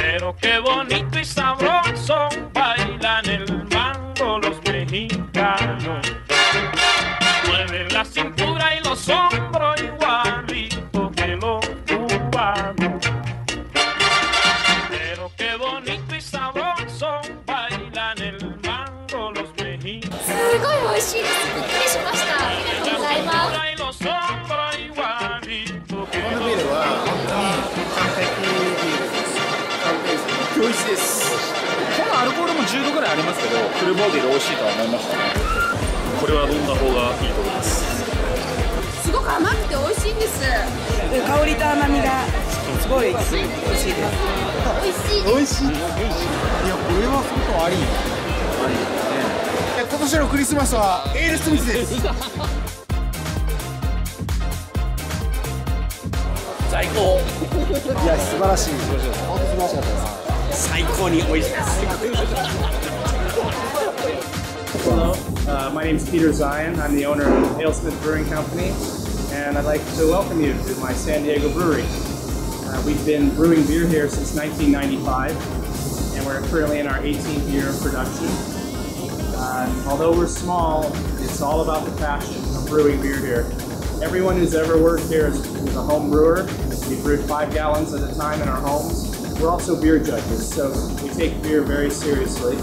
Pero qué bonito y sabroso bailan el mambo los mexicanos. Mueven la cintura y los hombros igualito que los cubanos. Pero qué bonito y sabroso bailan el mambo los mexicanos. すごい美味しいです。びっくりしました。ありがとうございます。Y los hombros igualito que このビールは本当に完璧ビールです。完璧です。美味しいです。このアルコールも10度ぐらいありますけど、フルボディで美味しいとは思いましたね。これは飲んだ方がいいと思います。すごく甘くて美味しいんです。香りと甘みがすごい美味しいです。美味しいです。美味しい。いや、これは本当あり。ありですね。今年のクリスマスはエールスミスです。最高。いや、素晴らしい。本当素晴らしかったです。最高に美味しいです。Hello, my name is Peter Zion. I'm the owner of AleSmith Brewing Company, and I'd like to welcome you to my San Diego brewery. We've been brewing beer here since 1995, and we're currently in our 18th year of production. Although we're small, it's all about the passion of brewing beer here. Everyone who's ever worked here is a home brewer. We brew 5 gallons at a time in our homes. We're also beer judges, so we take beer very seriously.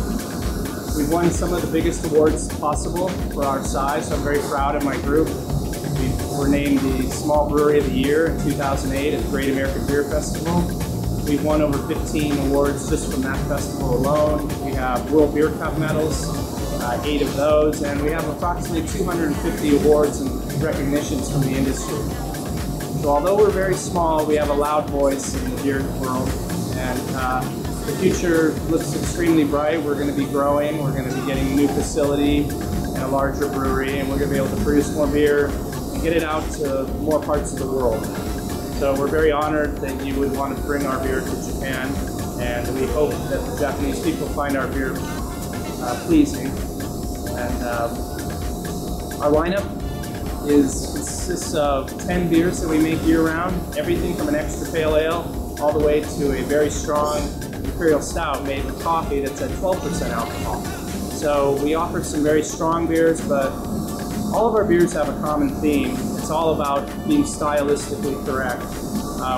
We've won some of the biggest awards possible for our size, so I'm very proud of my group. We were named the Small Brewery of the Year in 2008 at the Great American Beer Festival. We've won over 15 awards just from that festival alone. We have World Beer Cup medals, 8 of those, and we have approximately 250 awards and recognitions from the industry. So although we're very small, we have a loud voice in the beer world, and the future looks extremely bright. We're going to be growing, we're going to be getting a new facility and a larger brewery, and we're going to be able to produce more beer and get it out to more parts of the world. So we're very honored that you would want to bring our beer to Japan, and we hope that the Japanese people find our beer pleasing. And our lineup consists of 10 beers that we make year-round, everything from an extra pale ale all the way to a very strong Imperial Stout made with coffee that's at 12% alcohol. So we offer some very strong beers, but all of our beers have a common theme. It's all about being stylistically correct.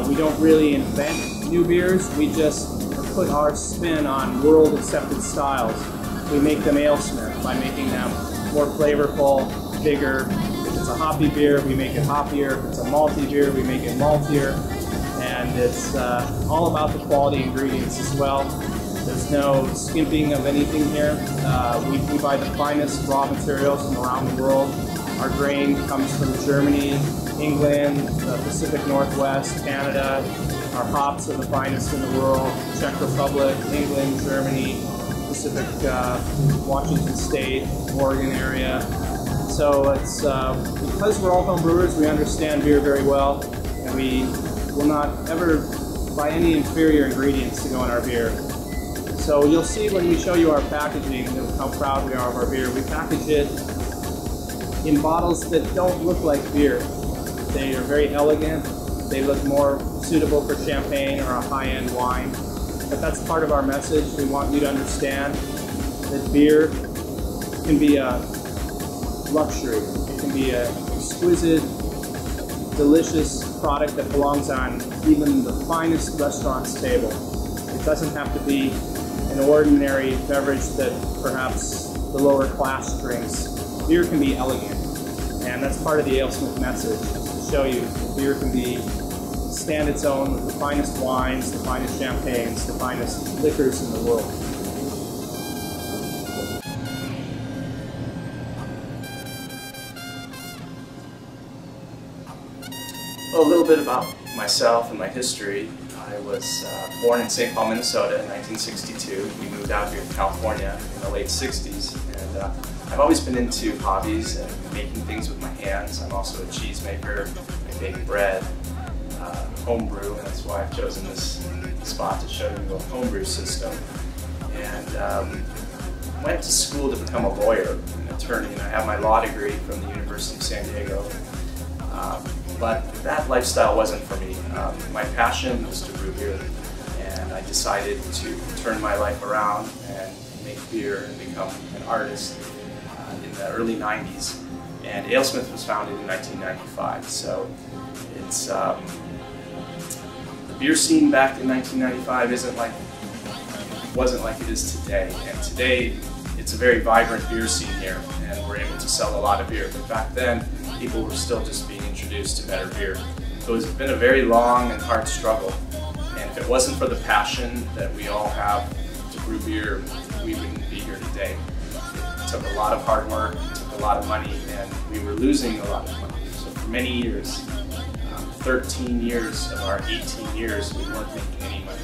We don't really invent new beers, we just put our spin on world-accepted styles. We make them AleSmith by making them more flavorful, bigger. If it's a hoppy beer, we make it hoppier. If it's a malty beer, we make it maltier. And it's all about the quality ingredients as well. There's no skimping of anything here. We buy the finest raw materials from around the world. Our grain comes from Germany, England, the Pacific Northwest, Canada. Our hops are the finest in the world. Czech Republic, England, Germany, Pacific, Washington State, Oregon area. So it's because we're all home brewers, we understand beer very well, and we will not ever buy any inferior ingredients to go in our beer. So you'll see when we show you our packaging how proud we are of our beer. We package it in bottles that don't look like beer. They are very elegant. They look more suitable for champagne or a high-end wine. But that's part of our message. We want you to understand that beer can be a luxury. It can be an exquisite, delicious product that belongs on even the finest restaurant's table. It doesn't have to be an ordinary beverage that perhaps the lower class drinks. Beer can be elegant, and that's part of the AleSmith message, to show you beer can stand its own with the finest wines, the finest champagnes, the finest liquors in the world. Well, a little bit about myself and my history. I was born in St. Paul, Minnesota in 1962. We moved out here to California in the late 60s, and I've always been into hobbies and making things with my hands. I'm also a cheesemaker. I bake bread, homebrew, and that's why I've chosen this spot to show you a homebrew system. And went to school to become a lawyer, an attorney, and I have my law degree from the University of San Diego. But that lifestyle wasn't for me. My passion was to brew beer, and I decided to turn my life around and make beer and become an artist in the early 90s. And AleSmith was founded in 1995, so it's the beer scene back in 1995 wasn't like it is today. And today it's a very vibrant beer scene here, and we're able to sell a lot of beer. But back then, people were still just being introduced to better beer. So it's been a very long and hard struggle. And if it wasn't for the passion that we all have to brew beer, we wouldn't be here today. It took a lot of hard work, it took a lot of money, and we were losing a lot of money. So for many years, 13 years of our 18 years, we weren't making any money.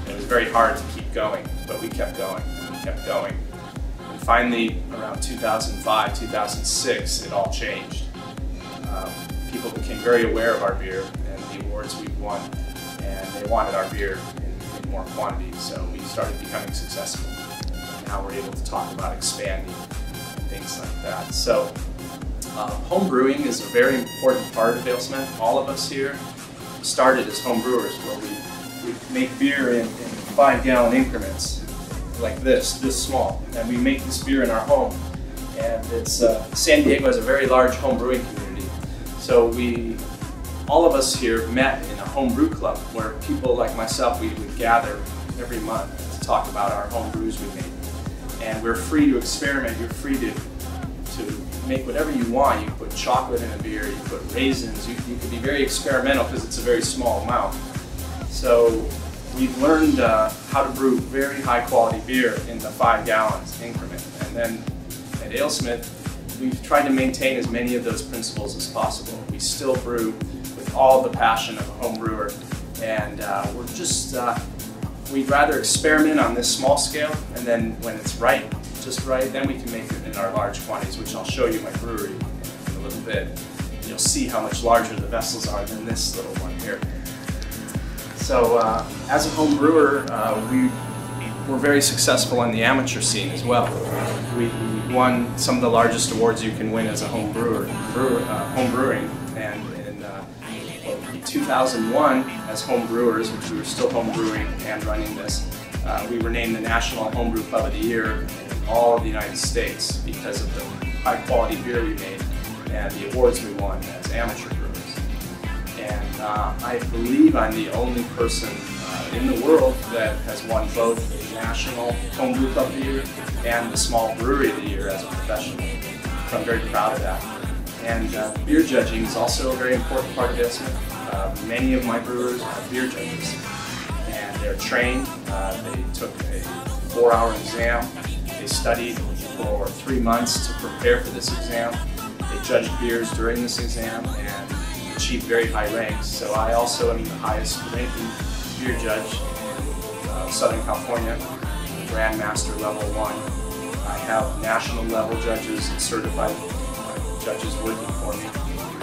It was very hard to keep going, but we kept going, and we kept going. And finally, around 2005, 2006, it all changed. People became very aware of our beer and the awards we won, and they wanted our beer in more quantity, so we started becoming successful. And now we're able to talk about expanding and things like that. So home brewing is a very important part of AleSmith. All of us here started as home brewers, where we make beer in 5-gallon increments like this small, and we make this beer in our home. And it's San Diego has a very large home brewing community. So all of us here met in a home brew club where people like myself, we would gather every month to talk about our home brews we made. And we're free to experiment, you're free to make whatever you want. You put chocolate in a beer, you put raisins, you can be very experimental because it's a very small amount. So we've learned how to brew very high quality beer in the 5 gallons increment. And then at AleSmith, we've tried to maintain as many of those principles as possible. We still brew with all the passion of a home brewer, and we'd rather experiment on this small scale, and then when it's just right, then we can make it in our large quantities, which I'll show you my brewery in a little bit. You'll see how much larger the vessels are than this little one here. So as a home brewer, we're very successful in the amateur scene as well. We won some of the largest awards you can win as a home brewing. And in 2001, as home brewers, which we were still home brewing and running this, we were named the National Homebrew Club of the Year in all of the United States because of the high quality beer we made and the awards we won as amateur brewers. And I believe I'm the only person in the world that has won both the National Homebrew Club of the Year and the Small Brewery of the Year as a professional. So I'm very proud of that. And beer judging is also a very important part of AleSmith. Many of my brewers are beer judges, and they're trained. They took a 4-hour exam. They studied for 3 months to prepare for this exam. They judged beers during this exam and achieved very high ranks. So I also am the highest ranking beer judge in Southern California, Grandmaster level 1. I have national level judges and certified judges working for me.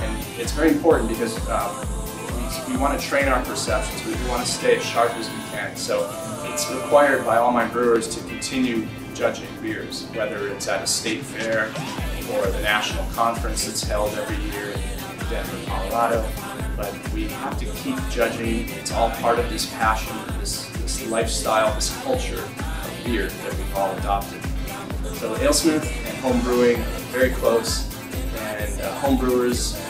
And it's very important because we want to train our perceptions. We want to stay as sharp as we can. So it's required by all my brewers to continue judging beers, whether it's at a state fair or the national conference that's held every year in Denver, Colorado. But we have to keep judging. It's all part of this passion, this lifestyle, this culture of beer that we've all adopted. So AleSmith and home brewing are very close, and home brewers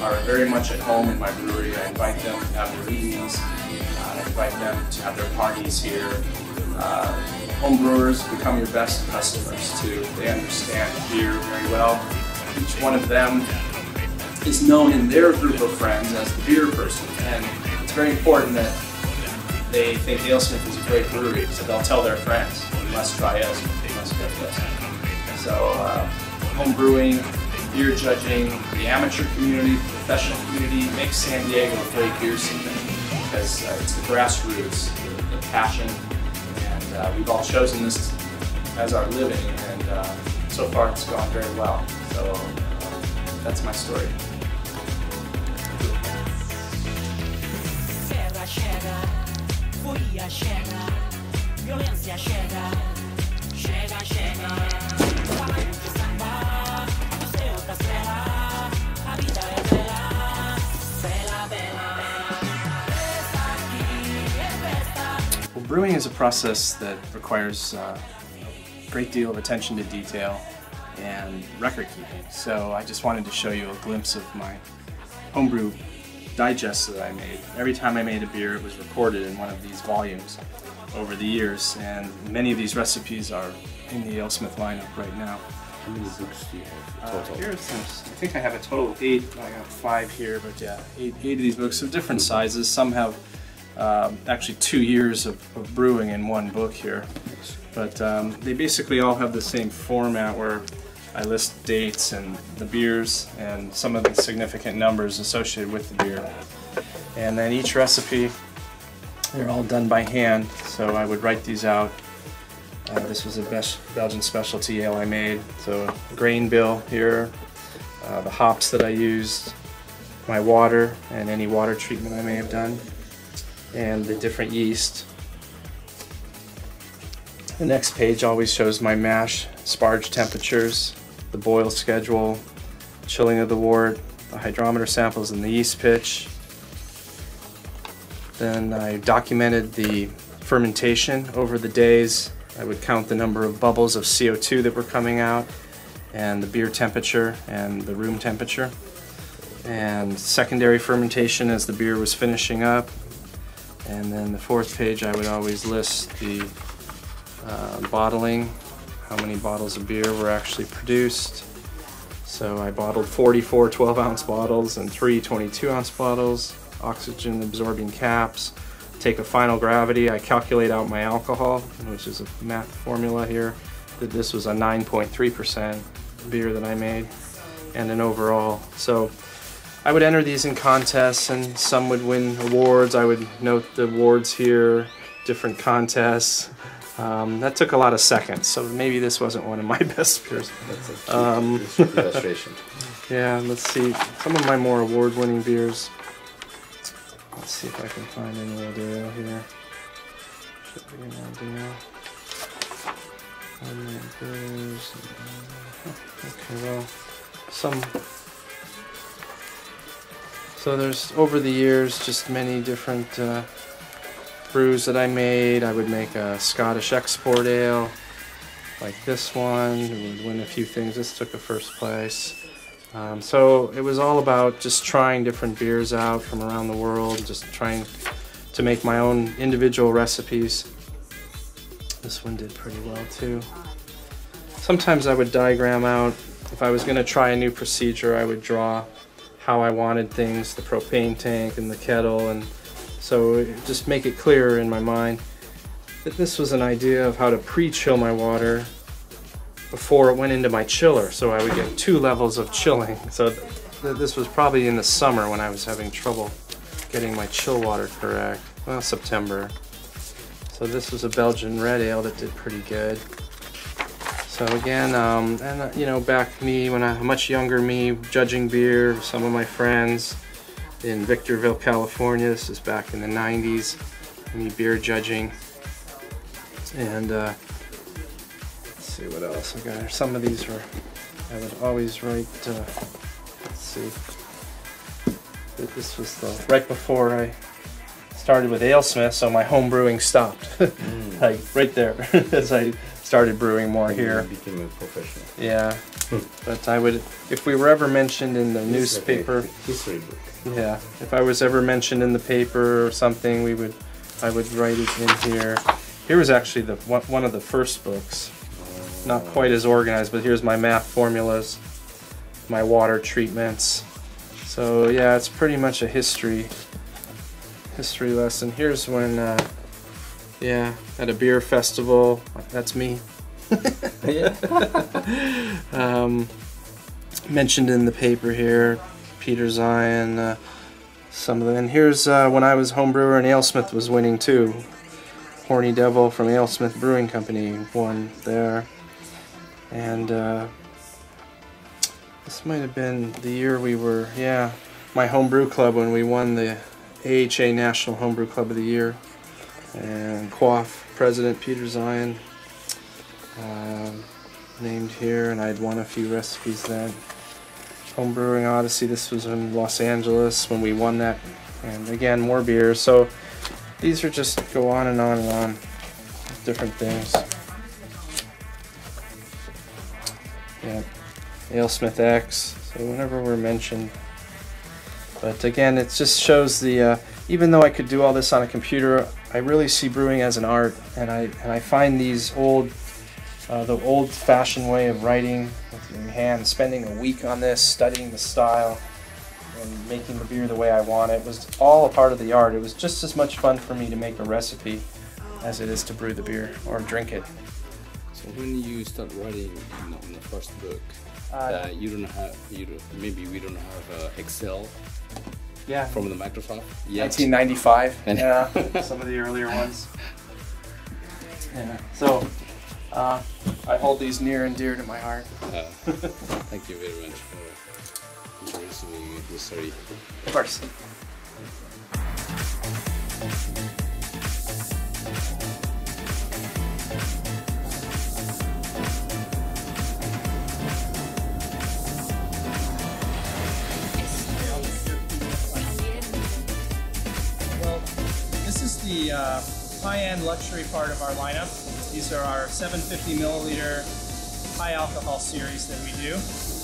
are very much at home in my brewery. I invite them to have their evenings. I invite them to have their parties here. Home brewers become your best customers too. They understand beer very well. Each one of them is known in their group of friends as the beer person, and it's very important that they think AleSmith is a great brewery, so they'll tell their friends, you must try AleSmith, you must get this. So home brewing, beer judging, the amateur community, the professional community makes San Diego a great beer scene because it's the grassroots, the passion, and we've all chosen this as our living, and so far it's gone very well. So that's my story. Folia chega, violência chega, chega, chega. Papai de samba, o céu da estrela, a vida é bela, bela, bela. Festa aqui é festa. Home Brewing is a process that requires a great deal of attention to detail and record keeping. So I just wanted to show you a glimpse of my homebrew digest that I made. Every time I made a beer, it was recorded in one of these volumes over the years, and many of these recipes are in the AleSmith lineup right now. How many books do you have total? I think I have a total of 8. I got 5 here, but yeah, 8 of these books of different sizes. Some have actually 2 years of brewing in one book here, but they basically all have the same format where I list dates and the beers and some of the significant numbers associated with the beer. And then each recipe, they're all done by hand, so I would write these out. This was a Belgian specialty ale I made, so a grain bill here, the hops that I used, my water and any water treatment I may have done, and the different yeast. The next page always shows my mash sparge temperatures, the boil schedule, chilling of the wort, the hydrometer samples, and the yeast pitch. Then I documented the fermentation over the days. I would count the number of bubbles of CO2 that were coming out, and the beer temperature and the room temperature. And secondary fermentation as the beer was finishing up. And then the fourth page I would always list the bottling, how many bottles of beer were actually produced. So I bottled 44 12-ounce bottles and 3 22-ounce bottles, oxygen absorbing caps. Take a final gravity, I calculate out my alcohol, which is a math formula here, that this was a 9.3% beer that I made, and an overall. So I would enter these in contests, and some would win awards. I would note the awards here, different contests. That took a lot of seconds, so maybe this wasn't one of my best beers. That's a cute illustration. Yeah, let's see, some of my more award-winning beers. Let's see if I can find any Rodeo here. Should be an Rodeo. Okay, well, so there's, over the years, just many different brews that I made. I would make a Scottish export ale, like this one. It would win a few things. This took a first place. So it was all about just trying different beers out from around the world, just trying to make my own individual recipes. This one did pretty well too. Sometimes I would diagram out, if I was going to try a new procedure, I would draw how I wanted things, the propane tank and the kettle, and so just make it clearer in my mind that this was an idea of how to pre-chill my water before it went into my chiller, so I would get 2 levels of chilling. So this was probably in the summer when I was having trouble getting my chill water correct. Well, September. So this was a Belgian red ale that did pretty good. So again, you know, back me when I much younger me, judging beer, some of my friends in Victorville, California. This is back in the 90s, me beer judging, and see what else I got here. Some of these were, I would always write, let's see, this was the, right before I started with AleSmith, so my home brewing stopped, like right there, as I started brewing more here. You became a professional. Yeah, but I would, if we were ever mentioned in the newspaper, history book. Yeah, if I was ever mentioned in the paper or something, I would write it in here. Here was actually one of the first books. Not quite as organized, but here's my math formulas, my water treatments. So yeah, it's pretty much a history lesson. Here's when, yeah, at a beer festival. That's me. Mentioned in the paper here, Peter Zion, some of them. And here's when I was homebrewer and AleSmith was winning too. Horny Devil from AleSmith Brewing Company won there. And this might have been the year we were, yeah, my homebrew club when we won the AHA National Homebrew Club of the Year. And Quaff President Peter Zion named here, and I'd won a few recipes then. Homebrewing Odyssey, this was in Los Angeles when we won that, and again more beers. So these are just go on and on and on with different things. Yeah, AleSmith X. So whenever we're mentioned, but again, it just shows the. Even though I could do all this on a computer, I really see brewing as an art, and I find these the old-fashioned way of writing with your hand, spending a week on this, studying the style, and making the beer the way I want it, was all a part of the art. It was just as much fun for me to make a recipe as it is to brew the beer or drink it. So when you start writing in the first book, maybe we don't have Excel. Yeah. From the Microsoft. 1995. Yeah. Some of the earlier ones. Yeah. So I hold these near and dear to my heart. Thank you very much for introducing me to the story. Of course. This is the high-end luxury part of our lineup. These are our 750 milliliter high alcohol series that we do.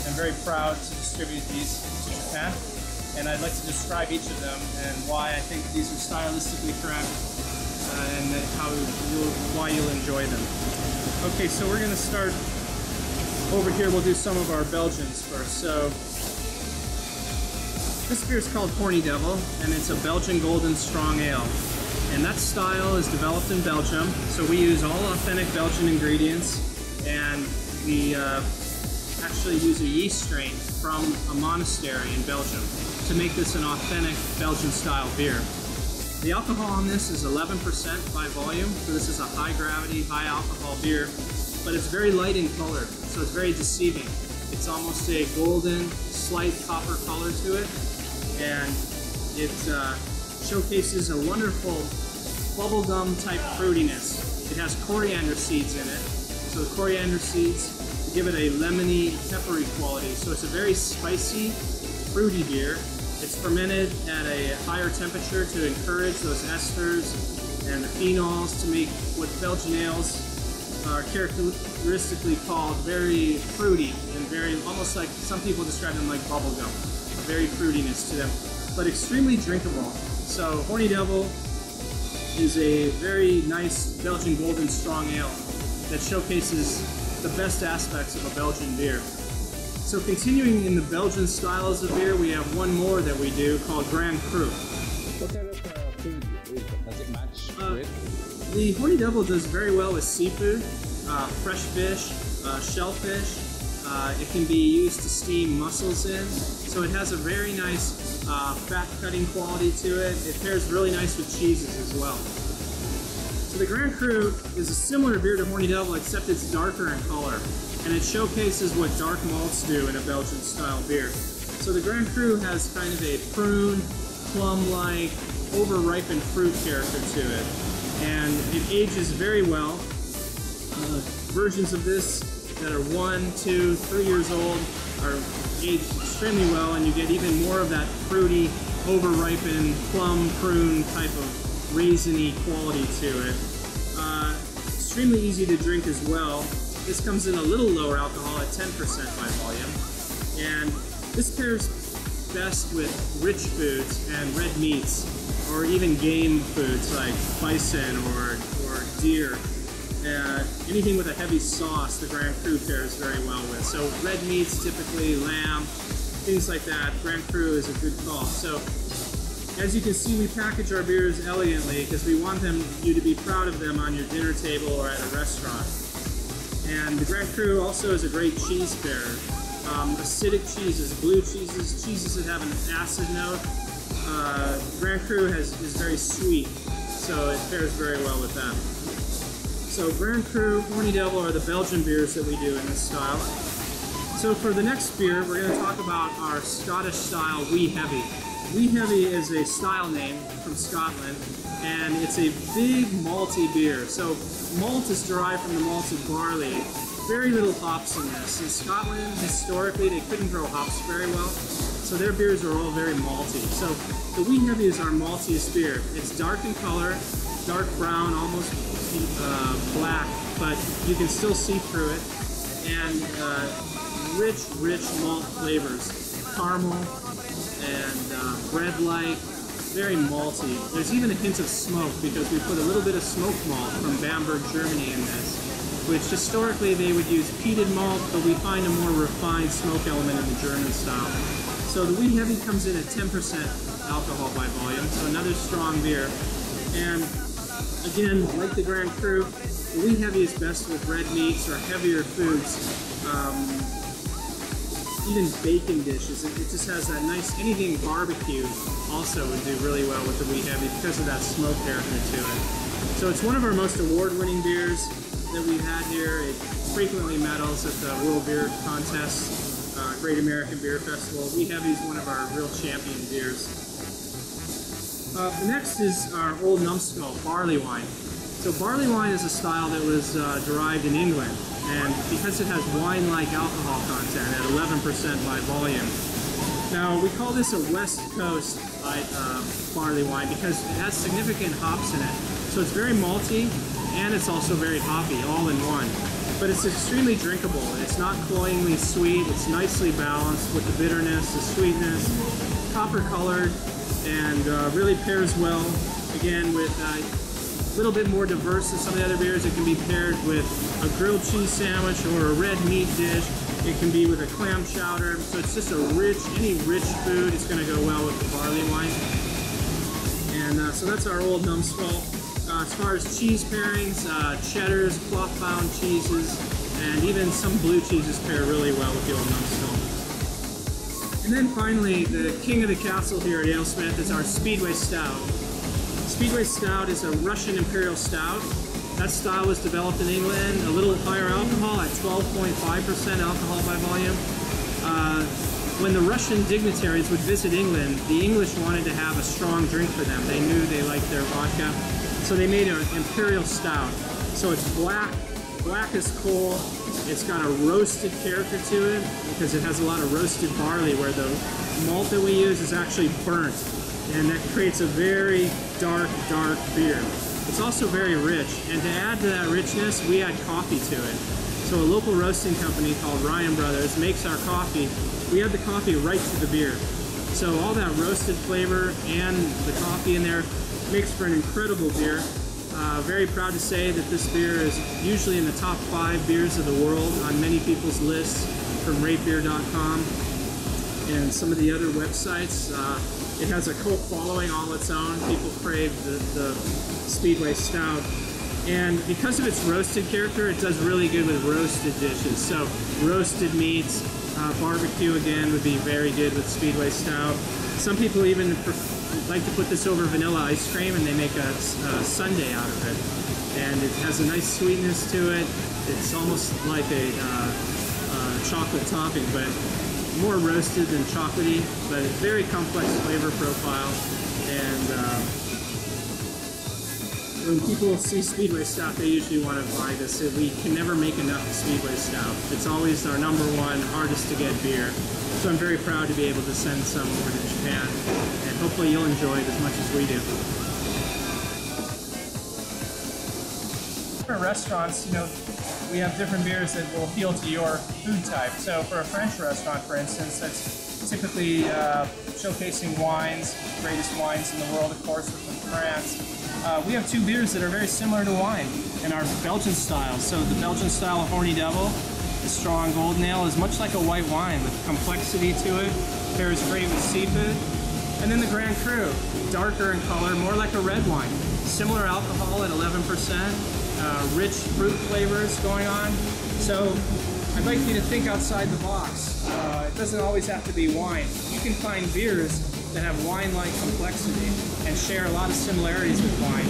I'm very proud to distribute these to Japan, and I'd like to describe each of them and why I think these are stylistically correct and why you'll enjoy them. Okay, so we're going to start over here. We'll do some of our Belgians first. So this beer is called Horny Devil, and it's a Belgian Golden Strong Ale. And that style is developed in Belgium, so we use all authentic Belgian ingredients, and we actually use a yeast strain from a monastery in Belgium to make this an authentic Belgian style beer. The alcohol on this is 11% by volume, so this is a high gravity, high alcohol beer, but it's very light in color, so it's very deceiving. It's almost a golden, slight copper color to it, and it showcases a wonderful bubblegum type fruitiness. It has coriander seeds in it, so the coriander seeds give it a lemony, peppery quality. So it's a very spicy, fruity beer. It's fermented at a higher temperature to encourage those esters and the phenols to make what Belgian ales are characteristically called very fruity and very, almost like some people describe them like bubblegum. Very fruitiness to them, but extremely drinkable. So Horny Devil is a very nice Belgian Golden Strong Ale that showcases the best aspects of a Belgian beer. So continuing in the Belgian styles of beer, we have one more that we do called Grand Cru. What kind of food does it match with? The Horny Devil does very well with seafood, fresh fish, shellfish. It can be used to steam mussels in, so it has a very nice fat cutting quality to it. It pairs really nice with cheeses as well. So the Grand Cru is a similar beer to Horny Devil, except it's darker in color, and it showcases what dark malts do in a Belgian style beer. So the Grand Cru has kind of a prune, plum-like, over-ripened fruit character to it, and it ages very well. Versions of this that are 1, 2, 3 years old are aged extremely well, and you get even more of that fruity, over-ripened, plum, prune type of raisiny quality to it. Extremely easy to drink as well. This comes in a little lower alcohol at 10% by volume, and this pairs best with rich foods and red meats, or even game foods like bison or deer. Anything with a heavy sauce, the Grand Cru pairs very well with. So red meats, typically lamb, things like that, Grand Cru is a good call. So as you can see, we package our beers elegantly because we want you to be proud of them on your dinner table or at a restaurant. And the Grand Cru also is a great cheese pair. Acidic cheeses, blue cheeses, cheeses that have an acid note. Grand Cru is very sweet, so it pairs very well with that. So Grand Cru, Horny Devil are the Belgian beers that we do in this style. So for the next beer, we're going to talk about our Scottish style Wee Heavy. Wee Heavy is a style name from Scotland, and it's a big malty beer. So malt is derived from the malted barley. Very little hops in this. In Scotland, historically, they couldn't grow hops very well, so their beers are all very malty. So The Wheat Heavy is our maltiest beer. It's dark in color, dark brown, almost black, but you can still see through it. And rich malt flavors. Caramel and bread-like, very malty. There's even a hint of smoke because we put a little bit of smoked malt from Bamberg, Germany in this, which historically they would use peated malt, but we find a more refined smoke element in the German style. So the Wheat Heavy comes in at 10% alcohol by volume, so another strong beer. And again, like the Grand Cru, the Wheat Heavy is best with red meats or heavier foods. Even bacon dishes. It just has that nice, anything barbecue also would do really well with the Wheat Heavy because of that smoke character to it. So it's one of our most award-winning beers that we've had here. It frequently medals at the World Beer Contest, Great American Beer Festival. Wheat Heavy is one of our real champion beers. The next is our Old Numbskull barley wine. So barley wine is a style that was derived in England, and because it has wine-like alcohol content at 11% by volume. Now we call this a West Coast barley wine because it has significant hops in it. So it's very malty and it's also very hoppy, all in one. But it's extremely drinkable. It's not cloyingly sweet. It's nicely balanced with the bitterness, the sweetness, copper colored, and really pairs well, again, with a little bit more diverse than some of the other beers. It can be paired with a grilled cheese sandwich or a red meat dish. It can be with a clam chowder. So it's just any rich food is going to go well with the barley wine. And so that's our Old Numbskull. As far as cheese pairings, cheddars, cloth-bound cheeses, and even some blue cheeses pair really well with the Old Numbskull. And then finally, the king of the castle here at AleSmith is our Speedway Stout. Speedway Stout is a Russian Imperial Stout. That style was developed in England, a little higher alcohol at 12.5% alcohol by volume. When the Russian dignitaries would visit England, the English wanted to have a strong drink for them. They knew they liked their vodka, so they made an Imperial Stout. So it's black as coal. It's got a roasted character to it because it has a lot of roasted barley where the malt that we use is actually burnt, and that creates a very dark beer. It's also very rich, and to add to that richness, we add coffee to it. So a local roasting company called Ryan Brothers makes our coffee. We add the coffee right to the beer. So all that roasted flavor and the coffee in there makes for an incredible beer. Very proud to say that this beer is usually in the top 5 beers of the world on many people's lists from ratebeer.com and some of the other websites. It has a cult following all its own. People crave the Speedway Stout. And because of its roasted character, it does really good with roasted dishes. So roasted meats, barbecue again would be very good with Speedway Stout. Some people even like to put this over vanilla ice cream and they make a sundae out of it. And it has a nice sweetness to it. It's almost like a chocolate topping, but more roasted than chocolatey, but very complex flavor profile. And when people see Speedway Stout, they usually want to buy this. We can never make enough Speedway Stout. It's always our #1 hardest to get beer. So I'm very proud to be able to send some over to Japan, and hopefully you'll enjoy it as much as we do. For restaurants, we have different beers that will appeal to your food type. So for a French restaurant, for instance, that's typically showcasing wines, greatest wines in the world, of course, from France. We have 2 beers that are very similar to wine in our Belgian style. So the Belgian style of Horny Devil, the strong golden ale, is much like a white wine with complexity to it. Pairs great with seafood. And then the Grand Cru, darker in color, more like a red wine. Similar alcohol at 11%, rich fruit flavors going on. So I'd like you to think outside the box. It doesn't always have to be wine. You can find beers that have wine-like complexity and share a lot of similarities with wine,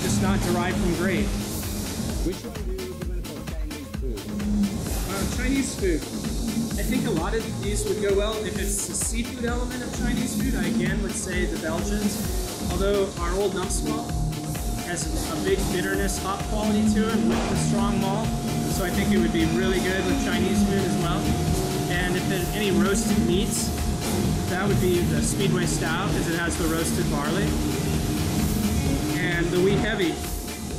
just not derived from grape. Which one do you recommend for Chinese food? Chinese food. I think a lot of these would go well. If it's the seafood element of Chinese food, I again would say the Belgians. Although our Old Numbskull has a big bitterness, hop quality to it with the strong malt. So I think it would be really good with Chinese food as well. And if there's any roasted meats, That would be the Speedway Stout because it has the roasted barley. And the Wee Heavy,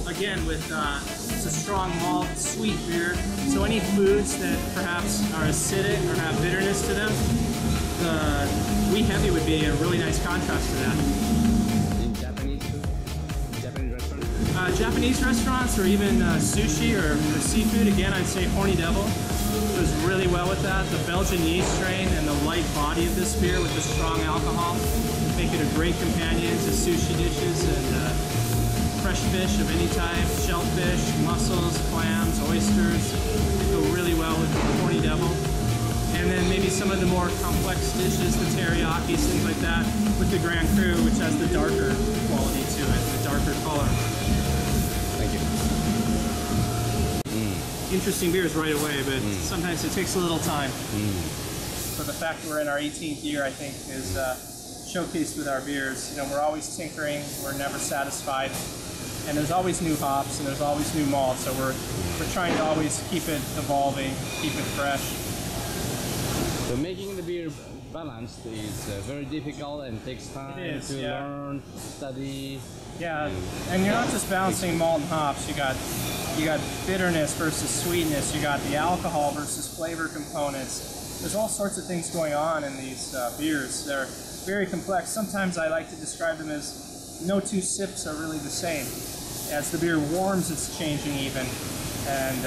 again with it's a strong malt, sweet beer. So any foods that perhaps are acidic or have bitterness to them, the Wee Heavy would be a really nice contrast to that. In Japanese restaurants? Japanese restaurants or even sushi or seafood, again I'd say Horny Devil goes really well with that. The Belgian yeast strain and the light body of this beer with the strong alcohol make it a great companion to sushi dishes and fresh fish of any type, shellfish, mussels, clams, oysters. They go really well with the Horny Devil. And then maybe some of the more complex dishes, the teriyakis, things like that, with the Grand Cru, which has the darker quality to it, the darker color. Thank you. Interesting beers right away, but sometimes it takes a little time. So the fact that we're in our 18th year, I think, is showcased with our beers. You know, we're always tinkering, we're never satisfied, and there's always new hops and there's always new malts. So we're trying to always keep it evolving, keep it fresh. So making the beer balanced is very difficult and takes time to learn, study. Yeah, and you're not just balancing malt and hops. You got bitterness versus sweetness. You got the alcohol versus flavor components. There's all sorts of things going on in these beers. They're very complex. Sometimes I like to describe them as no two sips are really the same. As the beer warms, it's changing even, and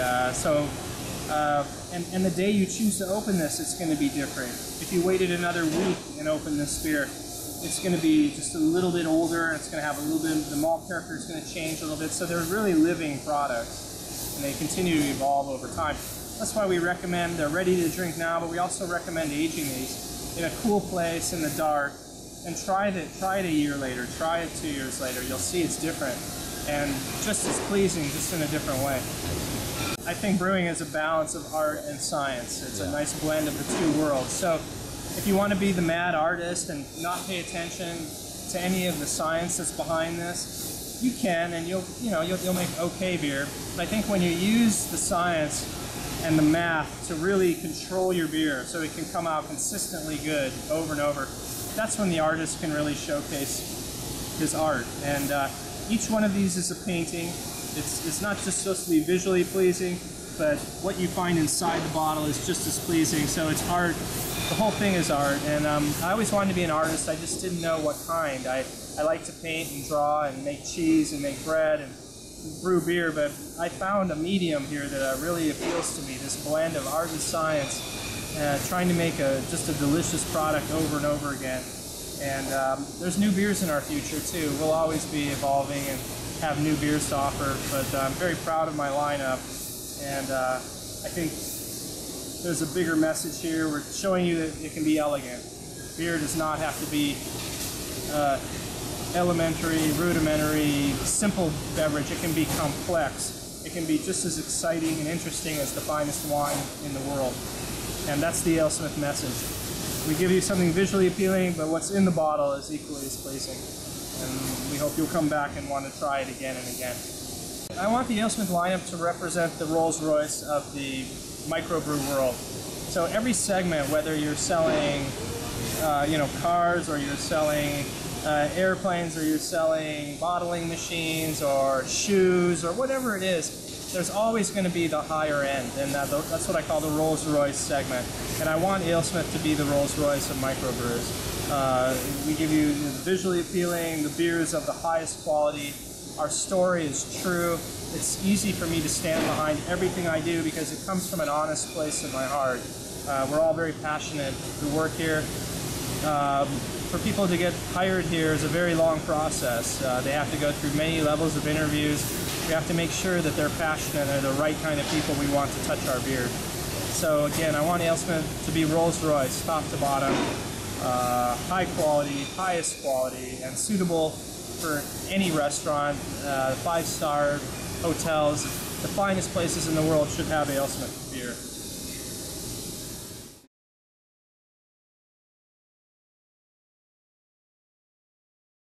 and the day you choose to open this, it's going to be different. If you waited another week and opened this beer, it's going to be just a little bit older, and it's going to have a little bit, the malt character is going to change a little bit. So they're really living products, and they continue to evolve over time. That's why we recommend, they're ready to drink now, but we also recommend aging these in a cool place in the dark, and try it a year later, try it 2 years later. You'll see it's different, and just as pleasing, just in a different way. I think brewing is a balance of art and science. It's a nice blend of the two worlds. So if you want to be the mad artist and not pay attention to any of the science that's behind this, you can, and you'll make okay beer. But I think when you use the science and the math to really control your beer so it can come out consistently good over and over, that's when the artist can really showcase his art. And each one of these is a painting. It's not just supposed to be visually pleasing, but what you find inside the bottle is just as pleasing. So it's art. The whole thing is art. And I always wanted to be an artist. I just didn't know what kind. I like to paint and draw and make cheese and make bread and brew beer, but I found a medium here that really appeals to me, this blend of art and science, trying to make just a delicious product over and over again. And there's new beers in our future too. We'll always be evolving and have new beers to offer, but I'm very proud of my lineup, and I think there's a bigger message here. We're showing you that it can be elegant. Beer does not have to be elementary, rudimentary, simple beverage. It can be complex. It can be just as exciting and interesting as the finest wine in the world, and that's the AleSmith message. We give you something visually appealing, but what's in the bottle is equally as pleasing. And we hope you'll come back and want to try it again and again. I want the AleSmith lineup to represent the Rolls-Royce of the microbrew world. So every segment, whether you're selling cars, or you're selling airplanes, or you're selling bottling machines or shoes or whatever it is, there's always going to be the higher end, and that's what I call the Rolls-Royce segment. And I want AleSmith to be the Rolls-Royce of microbrewers. We give you visually appealing, the beers of the highest quality. Our story is true. It's easy for me to stand behind everything I do because it comes from an honest place in my heart. We're all very passionate to work here. For people to get hired here is a very long process. They have to go through many levels of interviews. We have to make sure that they're passionate and they're the right kind of people we want to touch our beer. So again, I want AleSmith to be Rolls-Royce, top to bottom, high quality, highest quality, and suitable for any restaurant, 5-star hotels. The finest places in the world should have AleSmith beer.